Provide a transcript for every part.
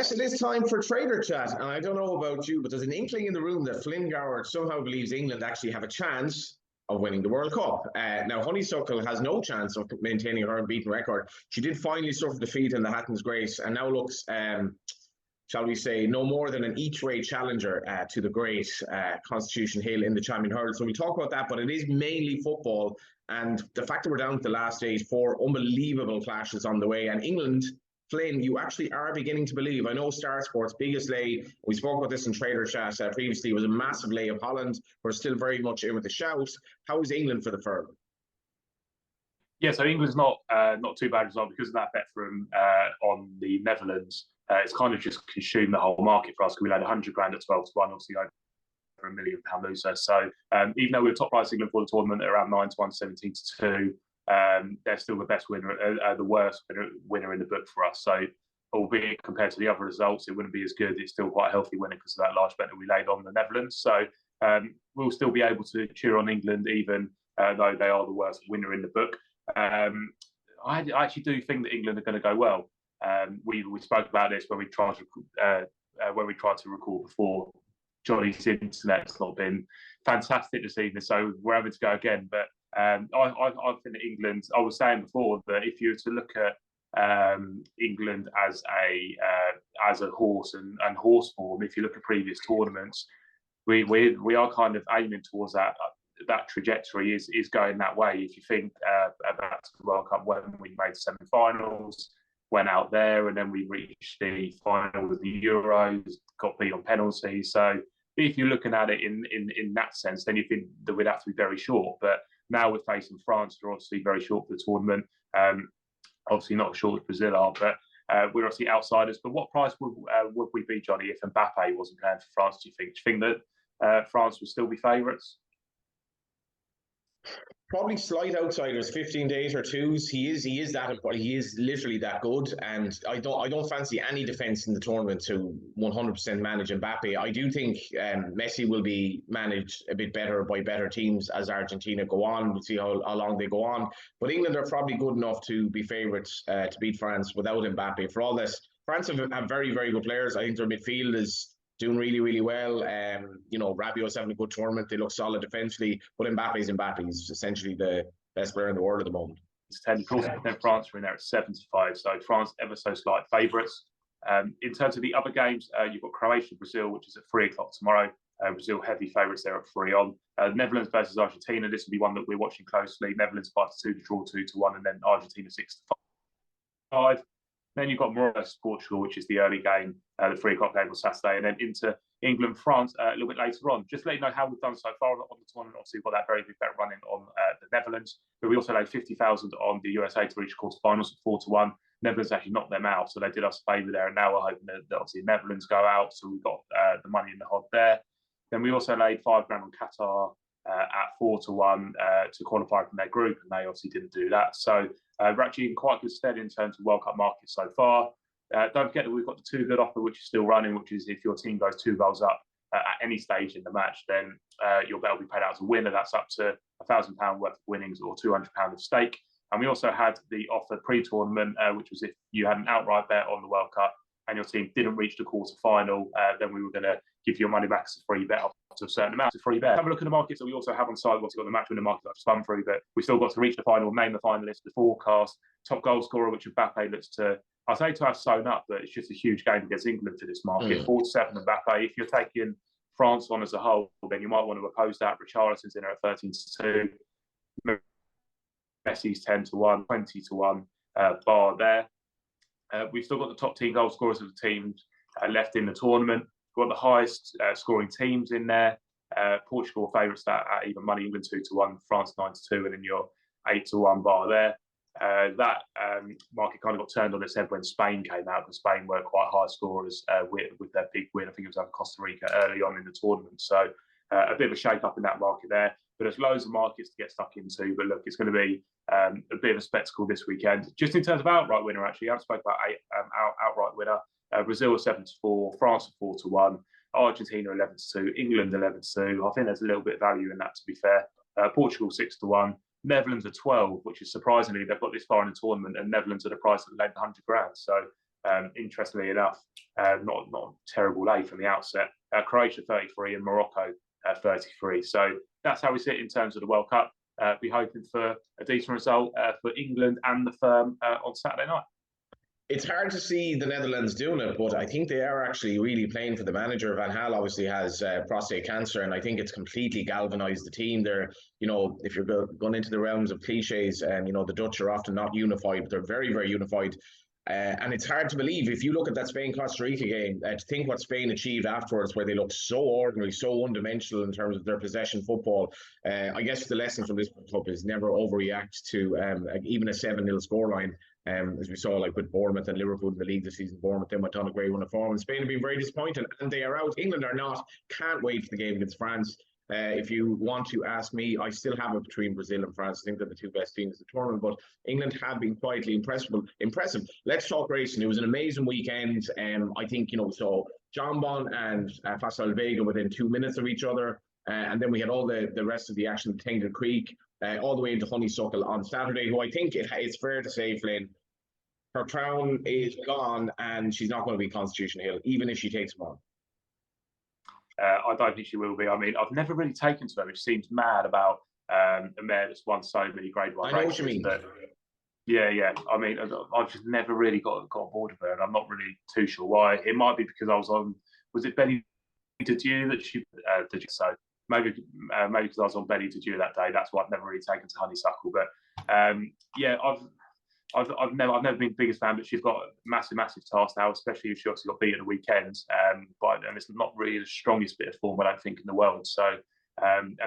Yes, it is time for Trader Chat. And I don't know about you, but there's an inkling in the room that FLYNN GOWARD somehow believes England actually have a chance of winning the World Cup. Now, Honeysuckle has no chance of maintaining her unbeaten record. She did finally suffer defeat in the Hatton's Grace and now looks, shall we say, no more than an each-way challenger to the great Constitution Hill in the Champion Hurdle. So we talk about that, but it is mainly football. And the fact that we're down to the last stage, 4 unbelievable clashes on the way. And England, Flynn, you actually are beginning to believe. I know Star Sports' biggest lay, we spoke about this in Trader Chat previously, was a massive lay of Holland. We're still very much in with the shout. How is England for the firm? Yeah, so England's not too bad as well because of that bet from on the Netherlands. It's kind of just consumed the whole market for us because we had 100 grand at 12 to 1, obviously over £1 million loser. So even though we were top price England for the tournament at around 9 to 1, 17 to 2, they're still the best winner, the worst winner in the book for us. So, albeit compared to the other results, it wouldn't be as good. It's still quite a healthy winner because of that large bet that we laid on the Netherlands. So, we'll still be able to cheer on England, even though they are the worst winner in the book. I actually do think that England are going to go well. We spoke about this when we tried to record before. Johnny's internet's not been fantastic this evening, so we're having to go again. But I think that England, I was saying before that if you were to look at England as a horse and horse form, if you look at previous tournaments, we are kind of aiming towards that trajectory is going that way. If you think about the World Cup when we made semi-finals, went out there, and then we reached the final of the Euros, got beat on penalties. So if you're looking at it in that sense, then you think that we'd have to be very short. But now we're facing France, who are obviously very short for the tournament. Obviously not as short as Brazil are, but we're obviously outsiders. But what price would we be, Johnny, if Mbappe wasn't playing for France, do you think? Do you think that France would still be favourites? Probably slight outsiders, 15 days or twos. He is literally that good, and I don't fancy any defence in the tournament to 100% manage Mbappe. I do think Messi will be managed a bit better by better teams as Argentina go on. We'll see how long they go on. But England are probably good enough to be favourites to beat France without Mbappe. For all this, France have very, very good players. I think their midfield is doing really, really well. Rabiot's having a good tournament. They look solid defensively, but Mbappe's Mbappe. He's essentially the best player in the world at the moment. It's 10. Of course, then France are in there at 7 to 5. So France ever so slight favourites. In terms of the other games, you've got Croatia, Brazil, which is at 3 o'clock tomorrow. Brazil heavy favourites there at 3 on. Netherlands versus Argentina. This will be one that we're watching closely. Netherlands 5 to 2, the draw 2 to 1, and then Argentina 6 to 5. Then you've got Morocco versus Portugal, which is the early game, the 3 o'clock game on Saturday, and then into England, France a little bit later on. Just to let you know how we've done so far on the tournament. Obviously, we've got that very big bet running on the Netherlands, but we also laid 50,000 on the USA to reach quarterfinals at 4 to 1. Netherlands actually knocked them out, so they did us a favour there, and now we're hoping that obviously Netherlands go out, so we've got the money in the hod there. Then we also laid £5 on Qatar at 4 to 1 to qualify from their group, and they obviously didn't do that. So we're actually in quite good stead in terms of World Cup markets so far. Don't forget that we've got the 2 good offer, which is still running, which is if your team goes 2 goals up at any stage in the match, then your bet will be paid out as a winner. That's up to £1,000 worth of winnings or £200 of stake. And we also had the offer pre-tournament, which was if you had an outright bet on the World Cup and your team didn't reach the quarter-final, then we were going to give your money back as a free bet up to a certain amount of free bet. Have a look at the markets that we also have on site. We've also got the match winner market I've just run through, but we've still got to reach the final, name the finalists, the forecast, top goal scorer, which Mbappe looks to, I say to have sewn up, but it's just a huge game against England for this market. 4 to 7 Mbappe. If you're taking France on as a whole, then you might want to oppose that. Richarlison's in there at 13 to 2. Messi's 10 to 1, 20 to 1 bar there. We've still got the top 10 goal scorers of the teams left in the tournament. We've got the highest scoring teams in there. Portugal favourites at even money, England 2 to 1, France 9 to 2, and then your 8 to 1 bar there. That market kind of got turned on its head when Spain came out, because Spain were quite high scorers with their big win. I think it was over Costa Rica early on in the tournament. So a bit of a shake-up in that market there. But there's loads of markets to get stuck into. But look, it's going to be a bit of a spectacle this weekend. Just in terms of outright winner, actually, I haven't spoken about outright winner. Brazil 7 to 4, France 4 to 1, Argentina 11 to 2, England 11 to 2. I think there's a little bit of value in that, to be fair. Portugal 6 to 1, Netherlands are 12, which is surprisingly they've got this far in the tournament, and Netherlands at a price of 100 grand. So Interestingly enough, not a terrible lay from the outset. Croatia 33 and Morocco 33. So that's how we sit in terms of the World Cup. Be hoping for a decent result for England and the firm on Saturday night. It's hard to see the Netherlands doing it, but I think they are actually really playing for the manager. Van Gaal obviously has prostate cancer, and I think it's completely galvanised the team. They're, if you're going into the realms of cliches, and the Dutch are often not unified, but they're very, very unified. And it's hard to believe, if you look at that Spain-Costa Rica game, to think what Spain achieved afterwards, where they looked so ordinary, so one-dimensional in terms of their possession football. I guess the lesson from this Cup is never overreact to even a 7-0 scoreline. As we saw, like with Bournemouth and Liverpool in the league this season, Bournemouth then went on a great run of form, and Spain have been very disappointed, and they are out. England are not. Can't wait for the game against France. If you want to ask me, I still have it between Brazil and France. I think they're the two best teams in the tournament, but England have been quietly impressive. Let's talk racing. It was an amazing weekend. I think, so John Bon and Pascal Vega within 2 minutes of each other. And then we had all the rest of the action at Tingle Creek, all the way into Honeysuckle on Saturday, who I think it's fair to say, Flynn, her crown is gone and she's not going to be Constitution Hill, even if she takes them on. I don't think she will be. I mean, I've never really taken to her, which seems mad about a mare that's won so many Grade 1 races. I know what you mean. But yeah. I mean, I've just never really got on board with her, and I'm not really too sure why. It might be because I was on, was it Benny Didier that she did? So maybe because I was on Benny Didier that day. That's why I've never really taken to Honeysuckle. But yeah, I've never been the biggest fan, but she's got a massive task now, especially if she obviously got beat at the weekend. But it's not really the strongest bit of form, I don't think, in the world. So, and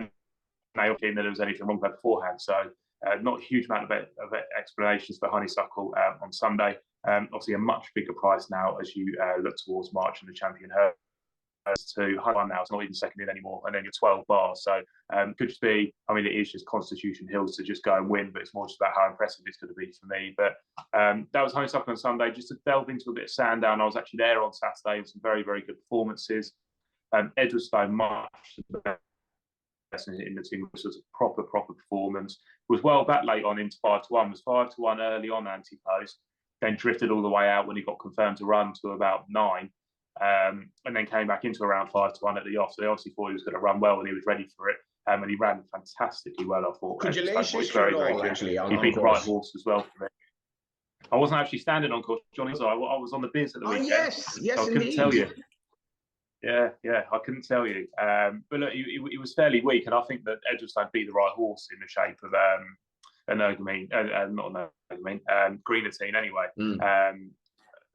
they opted that there was anything wrong with her beforehand. So, not a huge amount of explanations for Honeysuckle on Sunday. Obviously, a much bigger price now as you look towards March and the champion her. To one now, it's not even second in anymore, and then you're 12 bars. So could just be, I mean, it is just Constitution Hills to just go and win, but it's more just about how impressive it's going to be for me. But that was Honeysuckle on Sunday. Just to delve into a bit of Sandown, I was actually there on Saturday with some very, very good performances. Edwardstone, much the best in the team. This was a proper performance. Was well back late on into 5-1. Was 5-1 early on anti-post, then drifted all the way out when he got confirmed to run to about 9. And then came back into around 5-1 at the off. So they obviously thought he was going to run well and he was ready for it. And he ran fantastically well, I thought. Congratulations very good. Actually, he beat the right horse as well for me. I wasn't actually standing on course, Johnny, so I was on the biz at the weekend. Yes, so I couldn't indeed. tell you. Yeah, I couldn't tell you. But look, he was fairly weak, and I think that Edwardstone beat the right horse in the shape of Greenatine anyway.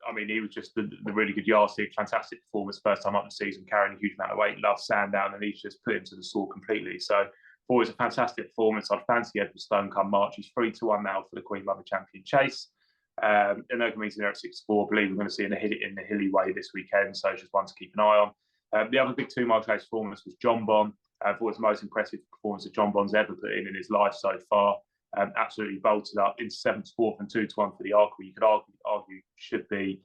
I mean, he was just the really good yardstick, fantastic performance, first time up the season, carrying a huge amount of weight, loved Sandown, and he's just put him to the sword completely. So, always a fantastic performance. I'd fancy Edwardstone come March. He's 3-1 now for the Queen Mother Champion Chase. Energumes there at 6-4. I believe we're going to see in the hilly way this weekend, so it's just one to keep an eye on. The other big 2-mile chase performance was John Bon. I thought it was the most impressive performance that John Bon's ever put in his life so far. Absolutely bolted up into 7-4 and 2-1 for the Arkle. You could argue should be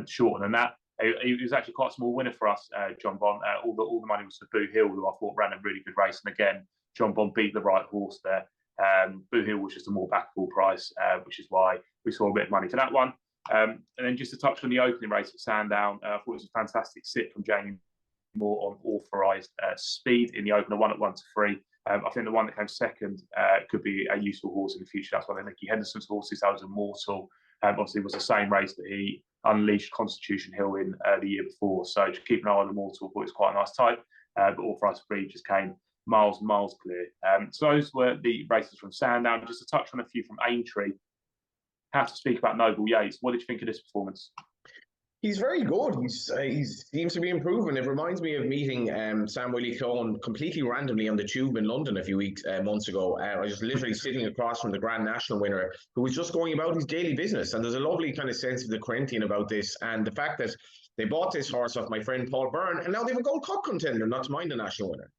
shorter than that. He was actually quite a small winner for us, John Bon. All the money was for Boo Hill, who I thought ran a really good race. And again, John Bon beat the right horse there. Boo Hill was just a more backable price, which is why we saw a bit of money for that one. And then just to touch on the opening race at Sandown, I thought it was a fantastic sit from Jamie Moore on authorised speed in the opener, 1 at 1-3. I think the one that came second could be a useful horse in the future. That's one of Nicky Henderson's horses. That was Immortal. Obviously, it was the same race that he unleashed Constitution Hill in the year before. So just keep an eye on Immortal. Thought it was quite a nice type. But authorised speed just came miles clear. So those were the races from Sandown. Just to touch on a few from Aintree. Have to speak about Noble Yeats. What did you think of this performance? He's very good. He seems to be improving. It reminds me of meeting Sam Willie-Clone completely randomly on the tube in London a few months ago. I was literally sitting across from the Grand National winner who was just going about his daily business. And there's a lovely kind of sense of the Corinthian about this. And the fact that they bought this horse off my friend Paul Byrne, and now they have a Gold Cup contender, not to mind the national winner.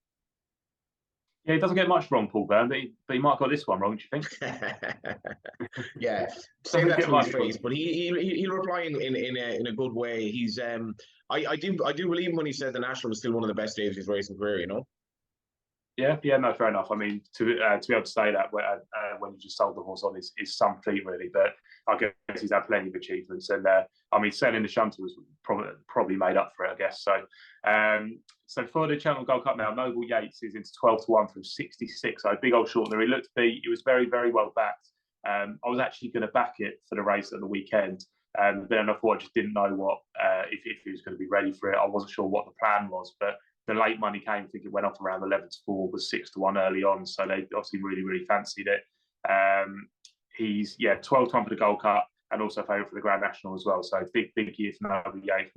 Yeah, he doesn't get much wrong, Paul Byrne, but he might have got this one wrong, do you think? Yeah, say that to his face, but he'll reply in a good way. He's I do believe when he said the national was still one of the best days of his racing career, you know. Yeah, no, fair enough. I mean, to be able to say that when you just sold the horse on is some feat, really. But I guess he's had plenty of achievements, and I mean, selling the shunter was probably made up for it, I guess. So for the Cheltenham Gold Cup now, Noble Yeats is into 12-1 from 66. So big old shortener. He was very, very well backed. I was actually going to back it for the race at the weekend. But then I thought I just didn't know what if he was going to be ready for it. I wasn't sure what the plan was, but the late money came. I think it went off around 11-4, was 6-1 early on, so they obviously really, really fancied it. He's 12-1 for the Gold Cup and also favourite for the Grand National as well. So big year for Noble Yeats.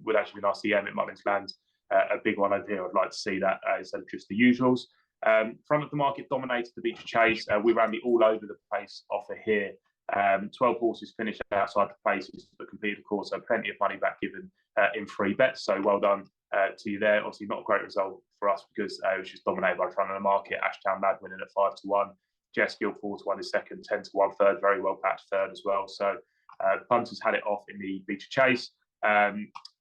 Would actually be nice to see him at Mullins Land. A big one over here. I'd like to see that instead of just the usuals. Front of the market dominated the Beach Chase. We ran the all over the place offer here. 12 horses finished outside the places but competed, of course, so plenty of money back given in free bets. So well done to you there. Obviously, not a great result for us because it was just dominated by front of the market. Ashtown Mad winning at 5-1. Jess Gill 4-1 is second, 10-1 third, very well patched third as well. So punters had it off in the Beach Chase. I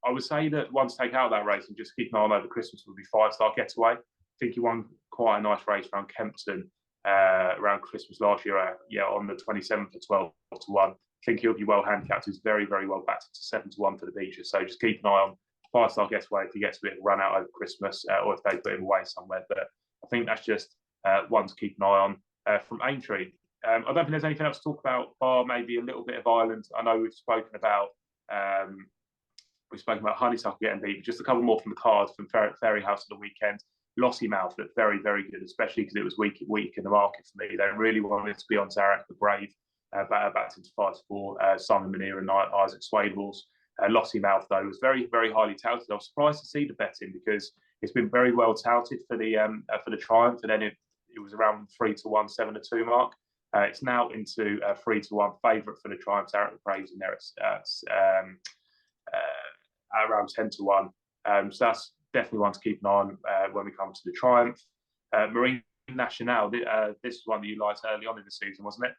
would say that one to take out of that race and just keep an eye on over Christmas would be 5-Star Getaway. I think he won quite a nice race around Kempton around Christmas last year. On the 27th for 12-1. I think he'll be well handicapped. He's very, very well backed to 7-1 for the Beaches. So just keep an eye on 5-Star Getaway if he gets a bit of a run out over Christmas or if they put him away somewhere. But I think that's just one to keep an eye on. From Aintree, I don't think there's anything else to talk about, bar maybe a little bit of Ireland. I know we've spoken about Honeysuckle getting beat, but just a couple more from the cards from Fairy House at the weekend. Lossiemouth looked very, very good, especially because it was weak in the market for me. They really wanted to be on Zarek the Brave, backed into 5-4, Simon Munir and Isaac Swadeballs. Lossiemouth, though, was very, very highly touted. I was surprised to see the betting because it's been very well touted for the Triumph, and then it was around 3-1, 7-2 mark. It's now into 3-1 favourite for the Triumph. Zarek the Brave's in there. It's around 10-1. So that's definitely one to keep an eye on when we come to the Triumph. Marine Nationale, this is one that you liked early on in the season, wasn't it?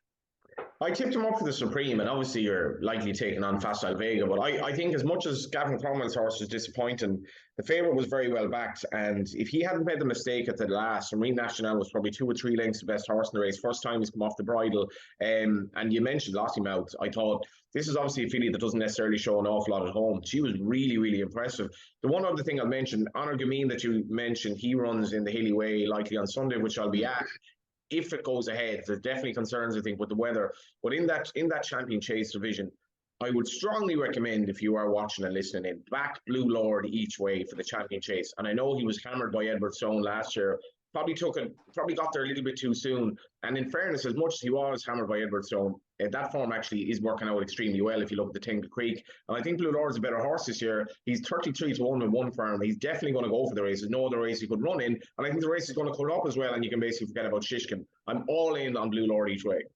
I tipped him up for the Supreme, and obviously you're likely taking on Facile Vega, but I think as much as Gavin Cromwell's horse was disappointing, the favourite was very well backed, and if he hadn't made the mistake at the last, Marine Nationale was probably 2 or 3 lengths the best horse in the race. First time he's come off the bridle, and you mentioned Lossiemouth. I thought this is obviously a filly that doesn't necessarily show an awful lot at home. She was really, really impressive. The one other thing I'll mention, Honor Gamine that you mentioned, he runs in the Hilly Way likely on Sunday, which I'll be at. If it goes ahead, there's definitely concerns, I think, with the weather. But in that Champion Chase division, I would strongly recommend, if you are watching and listening in, back Blue Lord each way for the Champion Chase. And I know he was hammered by Edwardstone last year. Probably got there a little bit too soon. And in fairness, as much as he was hammered by Edwardstone, that form actually is working out extremely well if you look at the Tingle Creek. And I think Blue Lord's a better horse this year. He's 33-1 with one firm. He's definitely going to go for the race. There's no other race he could run in. And I think the race is going to come up as well, and you can basically forget about Shishkin. I'm all in on Blue Lord each way.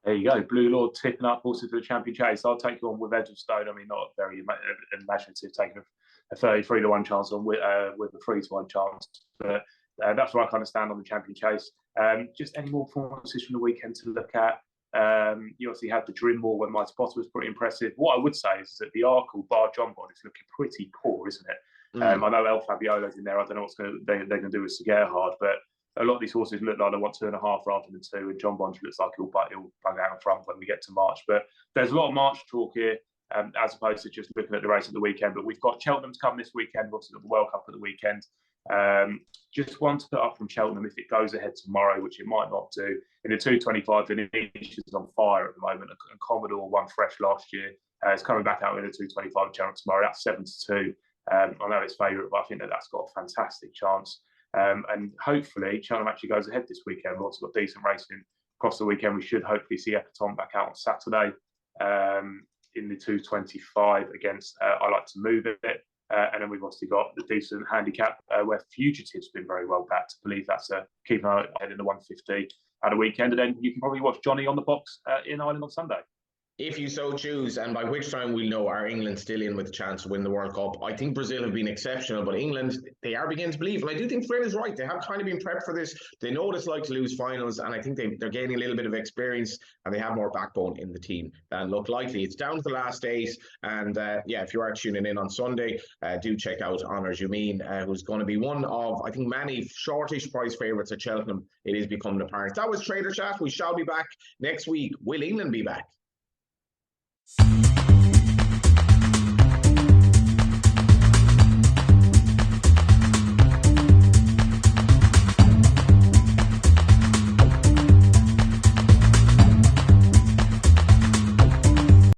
There you go. Blue Lord tipping up also for the Champion Chase. I'll take you on with Edwardstone. I mean, not very imaginative taking a 33-1 chance on with a 3-1 chance. But that's where I kind of stand on the Champion Chase. Just any more performances from the weekend to look at. You obviously had the Drimwall when Mighty Potter was pretty impressive. What I would say is that the Arkle bar John Bond is looking pretty poor, isn't it? I know El Fabiolo's in there. I don't know what they're going to do with Cigar but a lot of these horses look like they want 2.5 rather than 2, and John Bond looks like he'll bang out in front when we get to March. But there's a lot of March talk here, as opposed to just looking at the race at the weekend. But we've got Cheltenham's come this weekend. We've obviously got the World Cup at the weekend. Just one to put up from Cheltenham if it goes ahead tomorrow, which it might not do. In the 225, Vinicius is on fire at the moment, and Commodore won fresh last year. It's coming back out in the 225 Cheltenham tomorrow. That's 7-2. I know it's favourite, but I think that's got a fantastic chance. And hopefully Cheltenham actually goes ahead this weekend. We've also got decent racing across the weekend. We should hopefully see Epatome back out on Saturday in the 225 against I Like to Move It. And then we've obviously got the decent handicap where Fugitive's been very well backed. I believe that's keep an eye ahead in the 150 at a weekend. And then you can probably watch Johnny on the box in Ireland on Sunday. if you so choose, and by which time we'll know are England still in with a chance to win the World Cup. I think Brazil have been exceptional, but England, they are beginning to believe. And I do think Flynn is right. They have kind of been prepped for this. They know what it's like to lose finals, and I think they're gaining a little bit of experience, and they have more backbone in the team than look likely. It's down to the last days, and yeah, if you are tuning in on Sunday, do check out Honor Jumein, who's going to be one of, I think, many shortish price favourites at Cheltenham. It is becoming apparent. That was Trader Chat. We shall be back next week. Will England be back?